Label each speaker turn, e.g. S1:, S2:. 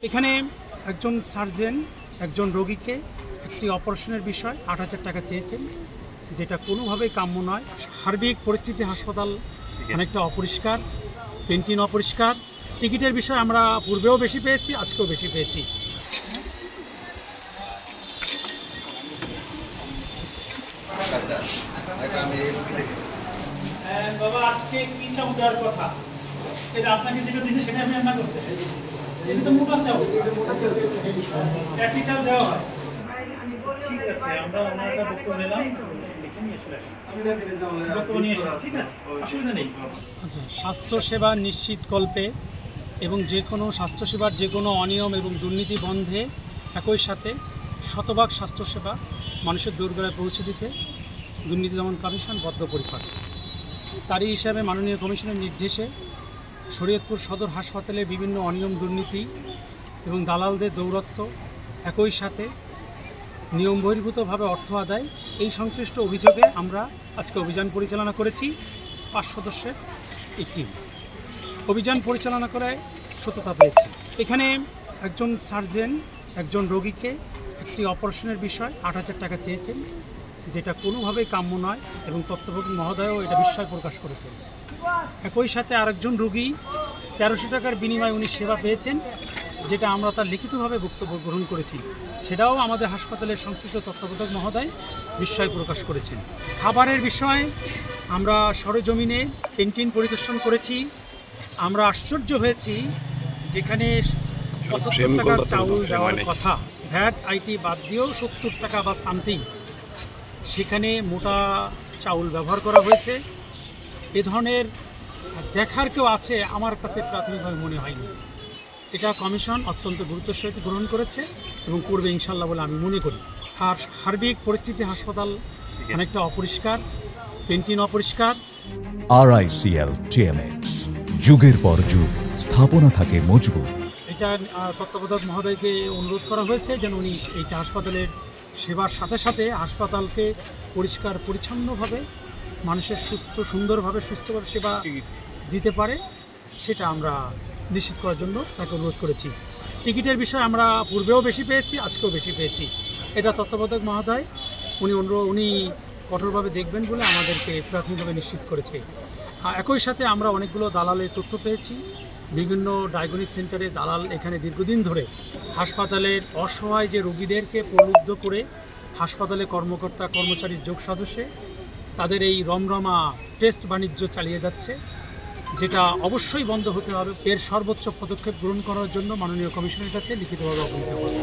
S1: এখানে একজন সার্জন একজন রোগীকে একটি অপারেশনের বিষয় ৮,০০০ টাকা চেয়েছেন, যেটা কোনোভাবেই কাম্য নয়। সার্বিক পরিস্থিতি হাসপাতাল অনেকটা অপরিষ্কার, ক্যান্টিন অপরিষ্কার। টিকিটের বিষয় আমরা পূর্বেও বেশি পেয়েছি, আজকেও বেশি পেয়েছি। বাবা আজকে কি চাউ দেওয়ার কথা, এটা আপনাকে যেটা দিয়েছে সেটা আমি রান্না করতে। এটা তো মোটা চাউ, একটি চাউ দেওয়া হয়। ঠিক আছে, আমরা ওনারটা বক্তব্য নিলাম, লিখে নিয়ে চলে আসি, বক্তব্য নিয়ে এসে। ঠিক আছে, অসুবিধা নেই। আচ্ছা, স্বাস্থ্যসেবা নিশ্চিতকল্পে এবং যে কোনো স্বাস্থ্যসেবার যে কোনো অনিয়ম এবং দুর্নীতি বন্ধে একই সাথে শতভাগ স্বাস্থ্যসেবা মানুষের দোরগোড়ায় পৌঁছে দিতে দুর্নীতি দমন কমিশন বদ্ধপরিকর। তারই হিসাবে মাননীয় কমিশনের নির্দেশে শরীয়তপুর সদর হাসপাতালে বিভিন্ন অনিয়ম দুর্নীতি এবং দালালদের দৌরত্ব, একই সাথে নিয়ম বহির্ভূতভাবে অর্থ আদায়, এই সংশ্লিষ্ট অভিযোগে আমরা আজকে অভিযান পরিচালনা করেছি। 5 সদস্যের এই টিম অভিযান পরিচালনা করে সত্যতা পেয়েছি। এখানে একজন সার্জন একজন রোগীকে একটি অপারেশনের বিষয় ৮,০০০ টাকা চেয়েছেন, যেটা কোনোভাবেই কাম্য নয় এবং তত্ত্বাবধায়ক মহোদয়ও এটা বিস্ময় প্রকাশ করেছেন। একই সাথে আরেকজন রোগী ১৩০০ টাকার বিনিময়ে উনি সেবা পেয়েছেন, যেটা আমরা তার লিখিতভাবে বক্তব্য গ্রহণ করেছি, সেটাও আমাদের হাসপাতালের সংশ্লিষ্ট তত্ত্বাবধায়ক মহোদয় বিস্ময় প্রকাশ করেছেন। খাবারের বিষয়ে আমরা সরেজমিনে ক্যান্টিন পরিদর্শন করেছি। আমরা আশ্চর্য হয়েছি, যেখানে ৭৫ টাকার চাউল দেওয়ার কথা, ভ্যাট আইটি বাদ দিয়েও ৭০ টাকা বা সামথিং, সেখানে মোটা চাউল ব্যবহার করা হয়েছে। এ ধরনের দেখার কেউ আছে আমার কাছে প্রাথমিকভাবে মনে হয়নি। এটা কমিশন অত্যন্ত গুরুত্বের সহিত গ্রহণ করেছে এবং করবে ইনশাল্লাহ বলে আমি মনে করি। আর সার্বিক পরিস্থিতি হাসপাতাল অনেকটা অপরিষ্কার, ক্যান্টিন অপরিষ্কার।
S2: RICL TMX, যুগের পর যুগ স্থাপনা থাকে মজবুত।
S1: এটা তত্ত্বাবধায়ক মহোদয়কে অনুরোধ করা হয়েছে যেন উনি এইটা হাসপাতালের সেবার সাথে সাথে হাসপাতালকে পরিষ্কার পরিচ্ছন্নভাবে মানুষের সুন্দরভাবে সুস্থভাবে সেবা দিতে পারে, সেটা আমরা নিশ্চিত করার জন্য তাকে অনুরোধ করেছি। টিকিটের বিষয় আমরা পূর্বেও বেশি পেয়েছি, আজকেও বেশি পেয়েছি। এটা তত্ত্বাবধায়ক মহোদয় উনি কঠোরভাবে দেখবেন বলে আমাদেরকে প্রাথমিকভাবে নিশ্চিত করেছে। একই সাথে আমরা অনেকগুলো দালালের তথ্য পেয়েছি। বিভিন্ন ডায়াগনস্টিক সেন্টারে দালাল এখানে দীর্ঘদিন ধরে হাসপাতালের অসহায় যে রোগীদেরকে প্রলুব্ধ করে হাসপাতালে কর্মকর্তা কর্মচারীর যোগ সাজসে তাদের এই রমরমা টেস্ট বাণিজ্য চালিয়ে যাচ্ছে, যেটা অবশ্যই বন্ধ হতে হবে। এর সর্বোচ্চ পদক্ষেপ গ্রহণ করার জন্য মাননীয় কমিশনের কাছে লিখিতভাবে অবহিত করব।